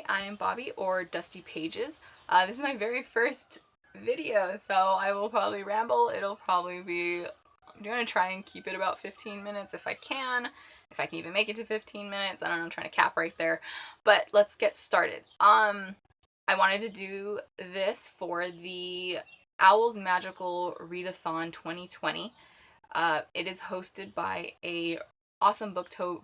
Hi, I'm Bobby, or Dusty Pages. This is my very first video, so I will probably ramble. It'll probably be, I'm going to try and keep it about 15 minutes if I can. If I can even make it to 15 minutes. I don't know, I'm trying to cap right there. But let's get started. I wanted to do this for the Owl's Magical Readathon 2020. It is hosted by a awesome booktuber,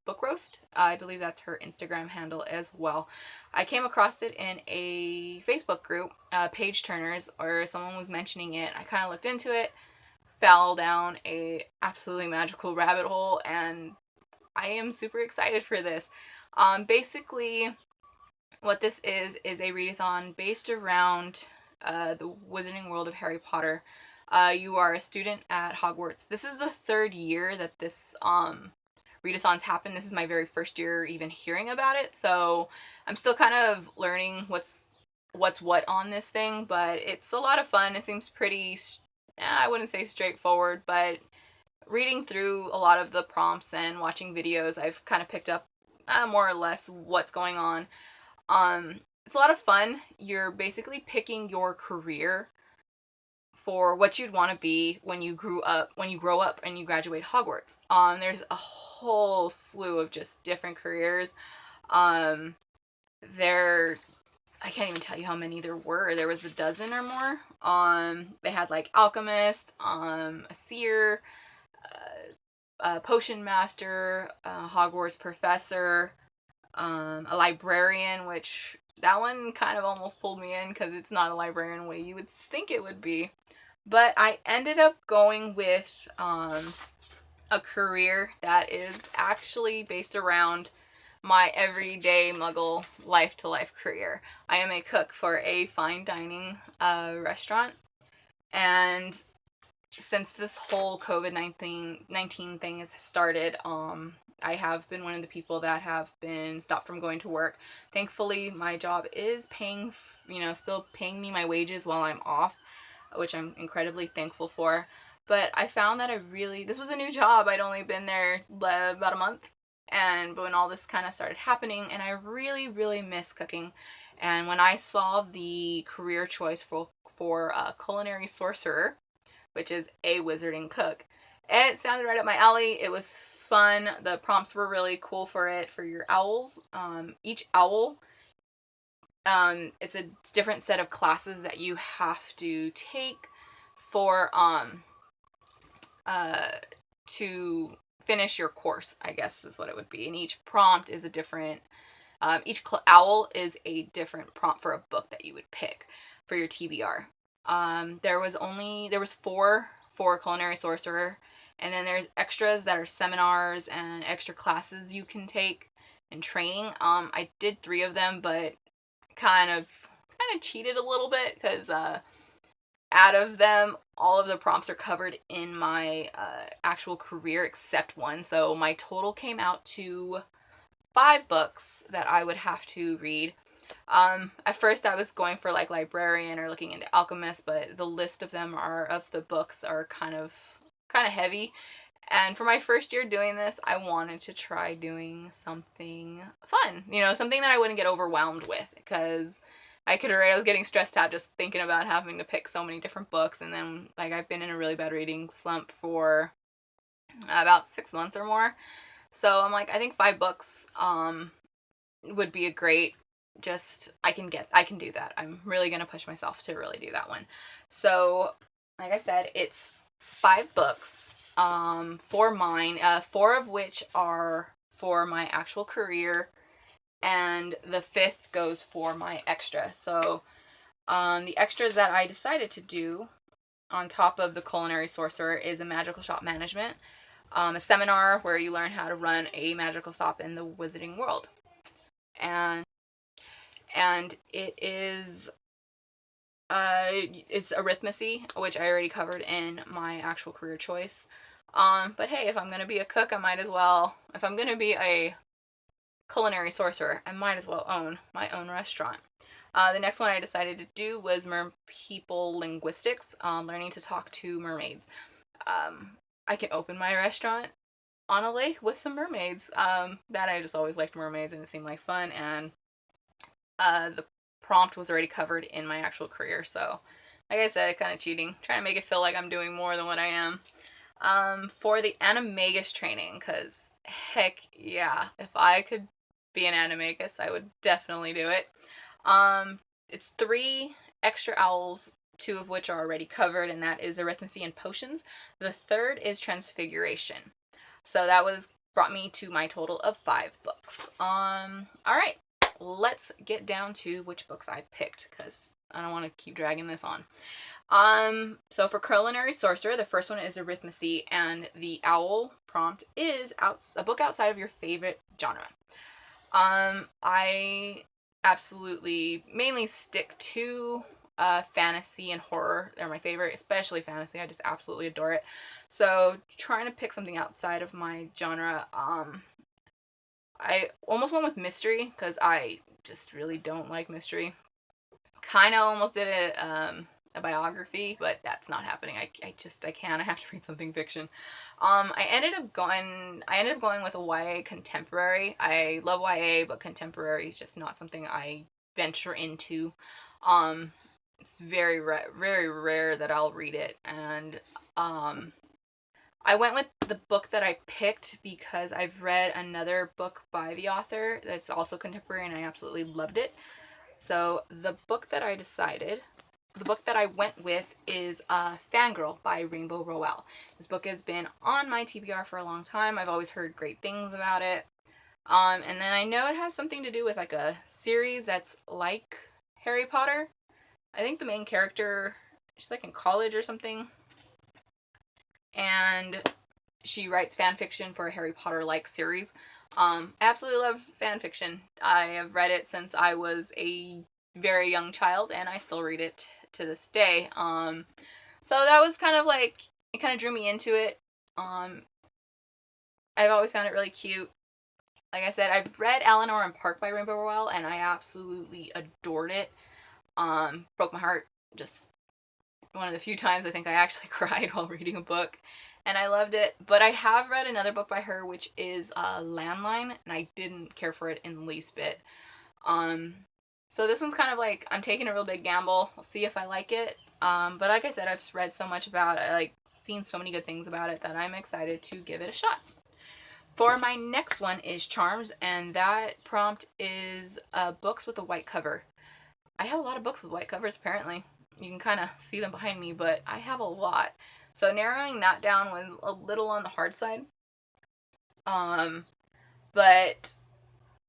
Book Roast. I believe that's her Instagram handle as well. I came across it in a Facebook group, Page Turners, or someone was mentioning it. I kind of looked into it, fell down a absolutely magical rabbit hole, and I am super excited for this. Basically, what this is a readathon based around the Wizarding World of Harry Potter. You are a student at Hogwarts. This is the third year that this readathons happen. This is my very first year even hearing about it, so I'm still kind of learning what's what on this thing, but it's a lot of fun. It seems pretty, I wouldn't say straightforward, but reading through a lot of the prompts and watching videos, I've kind of picked up more or less what's going on. It's a lot of fun. You're basically picking your career for what you'd want to be when you grow up and you graduate Hogwarts. There's a whole slew of just different careers. There, I can't even tell you how many there were. There was a dozen or more. They had like alchemist, a seer, a potion master, a Hogwarts professor, a librarian, which that one kind of almost pulled me in because it's not a librarian the way you would think it would be. But I ended up going with a career that is actually based around my everyday muggle life to life career. I am a cook for a fine dining restaurant, and since this whole COVID-19 thing has started, I have been one of the people that have been stopped from going to work. Thankfully, my job is paying, still paying me my wages while I'm off, which I'm incredibly thankful for. But I found that this was a new job. I'd only been there about a month. But when all this kind of started happening, and I really, really miss cooking. And when I saw the career choice for Culinary Sorcerer, which is a wizarding cook, it sounded right up my alley. It was fun. The prompts were really cool for it, for your owls. Each owl, it's a different set of classes that you have to take for to finish your course, I guess is what it would be. And each prompt is a different owl is a different prompt for a book that you would pick for your TBR. There was four for Culinary Sorcerer, and then there's extras that are seminars and extra classes you can take and training. I did 3 of them, but kind of cheated a little bit because out of them, all of the prompts are covered in my actual career except one. So my total came out to 5 books that I would have to read. At first I was going for like librarian or looking into alchemist, but the list of the books are kind of heavy. And for my first year doing this, I wanted to try doing something fun, something that I wouldn't get overwhelmed with, because I was getting stressed out just thinking about having to pick so many different books. And then like I've been in a really bad reading slump for about 6 months or more. So I'm like, I think 5 books would be a great, I can do that. I'm really going to push myself to really do that one. So like I said, it's 5 books for mine, 4 of which are for my actual career, and the 5th goes for my extra. So the extras that I decided to do on top of the Culinary Sorcerer is a magical shop management, a seminar where you learn how to run a magical shop in the Wizarding World. And it is it's arithmancy, which I already covered in my actual career choice. But hey, if I'm gonna be a cook, I might as well. If I'm gonna be a Culinary Sorcerer, I might as well own my own restaurant. The next one I decided to do was Merpeople Linguistics, learning to talk to mermaids. I can open my restaurant on a lake with some mermaids. That I just always liked mermaids and it seemed like fun, and the prompt was already covered in my actual career, so like I said, kind of cheating, trying to make it feel like I'm doing more than what I am. For the animagus training, because heck yeah, if I could be an animagus, I would definitely do it. It's 3 extra owls, 2 of which are already covered, and that is arithmancy and potions. The third is transfiguration. So that was brought me to my total of 5 books. All right, let's get down to which books I picked, because I don't want to keep dragging this on. So for Culinary Sorcerer, the first one is arithmancy, and the owl prompt is a book outside of your favorite genre. I absolutely mainly stick to fantasy and horror. They're my favorite, especially fantasy. I just absolutely adore it. So trying to pick something outside of my genre, I almost went with mystery because I just really don't like mystery. Kind of almost did a biography, but that's not happening. I can't. I have to read something fiction. I ended up going with a YA contemporary. I love YA, but contemporary is just not something I venture into. It's very rare that I'll read it, and I went with the book that I picked because I've read another book by the author that's also contemporary, and I absolutely loved it. So the book that I went with is Fangirl by O.W.L.S. This book has been on my TBR for a long time. I've always heard great things about it. And then I know it has something to do with like a series that's like Harry Potter. I think the main character, she's like in college or something. And she writes fan fiction for a Harry Potter-like series. I absolutely love fan fiction. I have read it since I was a very young child, and I still read it to this day. So that was kind of like, it kind of drew me into it. I've always found it really cute. Like I said, I've read Eleanor and Park by Rainbow Rowell, and I absolutely adored it. Broke my heart. Just one of the few times I think I actually cried while reading a book, and I loved it. But I have read another book by her, which is Landline, and I didn't care for it in the least bit. So this one's kind of like, I'm taking a real big gamble. I'll see if I like it. But like I said, I've read so much about it, like seen so many good things about it, that I'm excited to give it a shot. For my next one is Charms, and that prompt is books with a white cover. I have a lot of books with white covers, apparently. You can kind of see them behind me, but I have a lot. So narrowing that down was a little on the hard side. But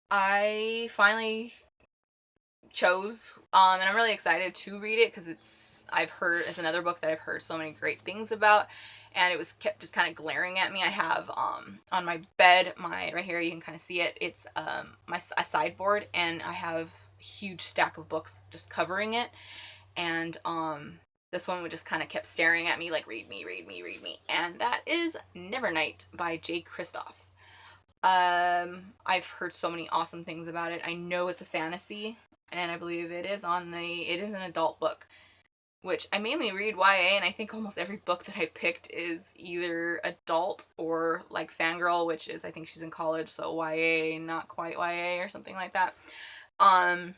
I finally chose, and I'm really excited to read it because it's another book that I've heard so many great things about, and it was kept just kind of glaring at me. I have on my bed, right here, you can kind of see it. It's a sideboard, and I have a huge stack of books just covering it, and this one would just kind of kept staring at me like, read me, read me, read me, and that is Nevernight by J. Kristoff. I've heard so many awesome things about it. I know it's a fantasy, and I believe it is an adult book, which I mainly read YA, and I think almost every book that I picked is either adult or like Fangirl, which is, I think she's in college, so YA, not quite YA or something like that. I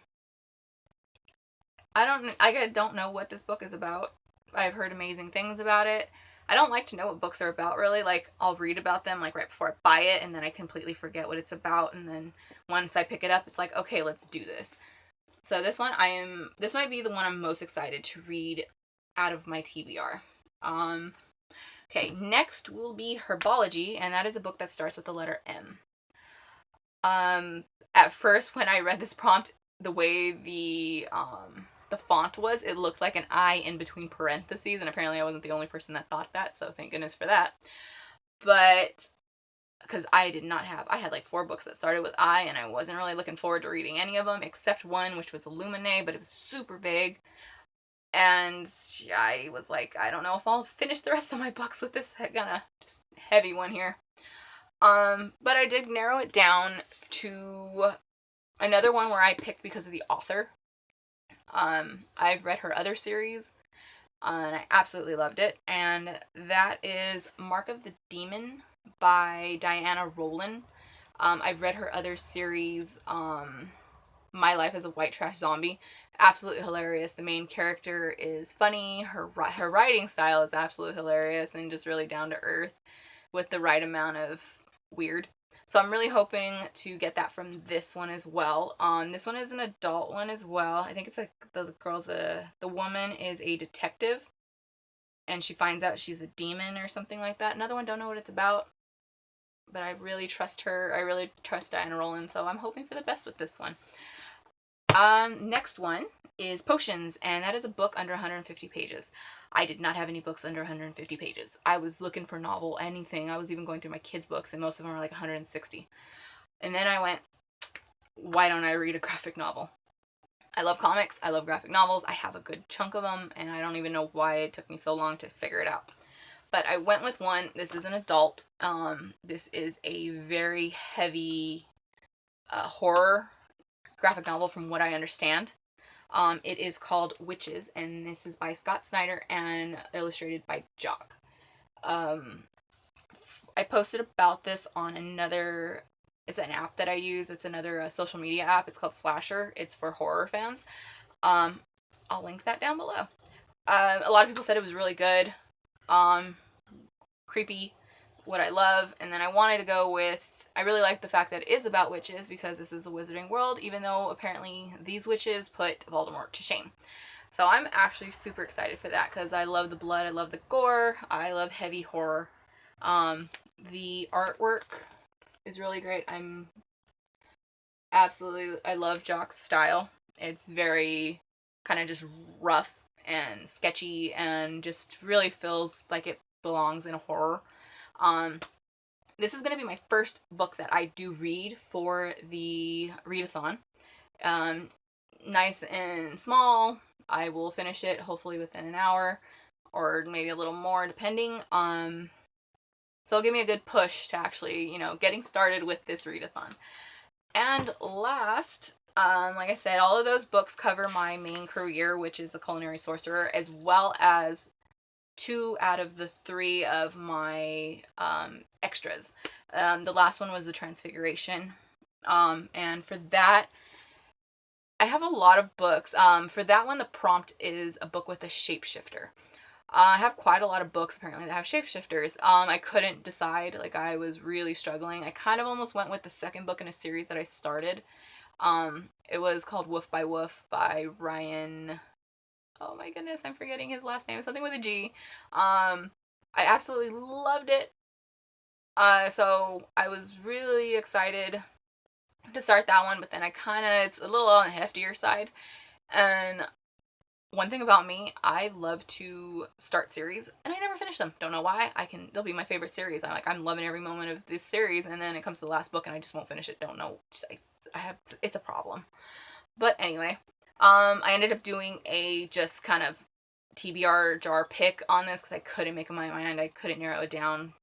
don't know what this book is about. I've heard amazing things about it. I don't like to know what books are about, really. Like, I'll read about them, like, right before I buy it, and then I completely forget what it's about, and then once I pick it up, it's like, okay, let's do this. So this might be the one I'm most excited to read out of my TBR. Okay, next will be Herbology, and that is a book that starts with the letter M. At first, when I read this prompt, the way the font was, it looked like an I in between parentheses, and apparently I wasn't the only person that thought that, so thank goodness for that. But because I had like 4 books that started with I, and I wasn't really looking forward to reading any of them except one, which was Illuminae, but it was super big, and I was like, I don't know if I'll finish the rest of my books with this kind of just heavy one here. But I did narrow it down to another one where I picked because of the author. I've read her other series, and I absolutely loved it, and that is Mark of the Demon by Diana Rowland. I've read her other series, My Life as a White Trash Zombie. Absolutely hilarious. The main character is funny. Her writing style is absolutely hilarious and just really down to earth with the right amount of weird. So I'm really hoping to get that from this one as well. This one is an adult one as well. I think it's like the woman is a detective and she finds out she's a demon or something like that. Another one, don't know what it's about, but I really trust her. I really trust Diana Rowland, so I'm hoping for the best with this one. Next one is Potions, and that is a book under 150 pages. I did not have any books under 150 pages. I was looking for novel, anything. I was even going through my kids' books, and most of them were like 160. And then I went, why don't I read a graphic novel? I love comics. I love graphic novels. I have a good chunk of them, and I don't even know why it took me so long to figure it out. But I went with one. This is an adult. This is a very heavy horror graphic novel from what I understand. It is called Witches, and this is by Scott Snyder and illustrated by Jock. I posted about this on it's an app that I use. It's another social media app. It's called Slasher. It's for horror fans. I'll link that down below. A lot of people said it was really good. Creepy, what I love, and then I wanted to go with, I really like the fact that it is about witches because this is the wizarding world, even though apparently these witches put Voldemort to shame. So I'm actually super excited for that because I love the blood, I love the gore, I love heavy horror. The artwork is really great. I love Jock's style. It's very kind of just rough and sketchy and just really feels like it belongs in a horror. This is going to be my first book that I do read for the Readathon. Nice and small. I will finish it hopefully within an hour or maybe a little more depending. So it'll give me a good push to actually, getting started with this Readathon. And last, like I said, all of those books cover my main career, which is the Culinary Sorcerer, as well as 2 out of the 3 of my extras. The last one was the Transfiguration. And for that, I have a lot of books. For that one, the prompt is a book with a shapeshifter. I have quite a lot of books apparently that have shapeshifters. I couldn't decide. Like, I was really struggling. I kind of almost went with the second book in a series that I started. It was called Woof by Woof by Ryan. Oh my goodness, I'm forgetting his last name. Something with a G. I absolutely loved it. So I was really excited to start that one, but then it's a little on the heftier side. And one thing about me, I love to start series and I never finish them. Don't know why. They'll be my favorite series. I'm loving every moment of this series, and then it comes to the last book and I just won't finish it. Don't know. It's a problem. But anyway, I ended up doing a just kind of TBR jar pick on this because I couldn't make up my mind. I couldn't narrow it down.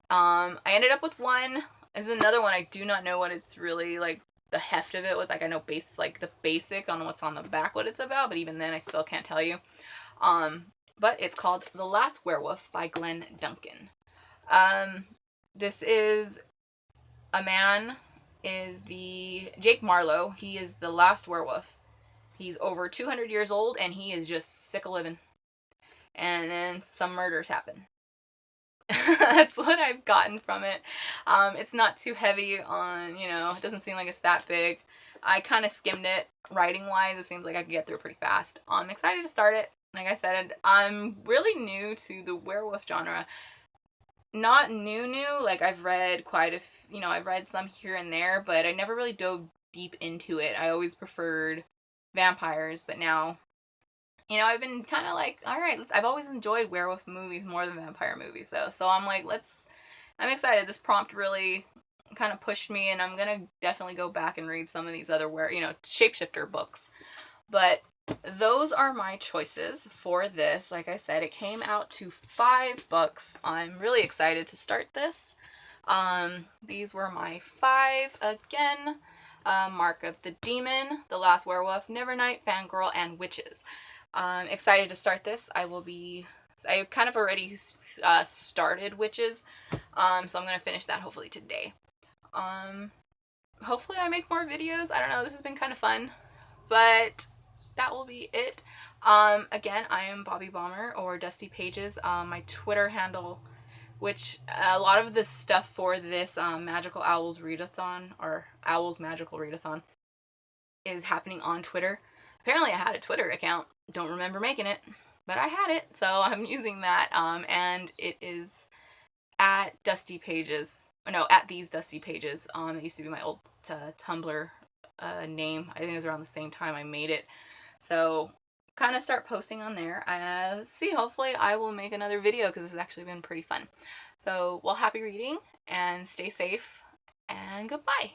I ended up with one. There's another one. I do not know what it's really like. The heft of it was like, I know the basic on what's on the back, what it's about, but even then I still can't tell you. But it's called The Last Werewolf by Glenn Duncan. This is a man, Jake Marlowe. He is the last werewolf. He's over 200 years old and he is just sick of living. And then some murders happen. That's what I've gotten from it. It's not too heavy on, it doesn't seem like it's that big. I kind of skimmed it writing-wise. It seems like I could get through it pretty fast. I'm excited to start it. Like I said, I'm really new to the werewolf genre. Not new, like I've read I've read some here and there, but I never really dove deep into it. I always preferred vampires, but now I've been kind of like, all right, I've always enjoyed werewolf movies more than vampire movies, though. So I'm like, I'm excited. This prompt really kind of pushed me, and I'm going to definitely go back and read some of these other, shapeshifter books. But those are my choices for this. Like I said, it came out to 5 books. I'm really excited to start this. These were my 5 again. Mark of the Demon, The Last Werewolf, Nevernight, Fangirl, and Witches. I'm excited to start this. I kind of already started Witches. So I'm gonna finish that hopefully today. Hopefully I make more videos. I don't know, this has been kind of fun, but that will be it. Again, I am Bobby Bomber, or Dusty Pages. My Twitter handle, which a lot of the stuff for this Magical Owls Readathon, or Owls Magical Readathon, is happening on Twitter. Apparently I had a Twitter account. Don't remember making it, but I had it, so I'm using that. And it is at Dusty Pages. No, at These Dusty Pages. It used to be my old Tumblr name. I think it was around the same time I made it. So kind of start posting on there. Let's see, hopefully I will make another video because this has actually been pretty fun. So, well, happy reading and stay safe and goodbye.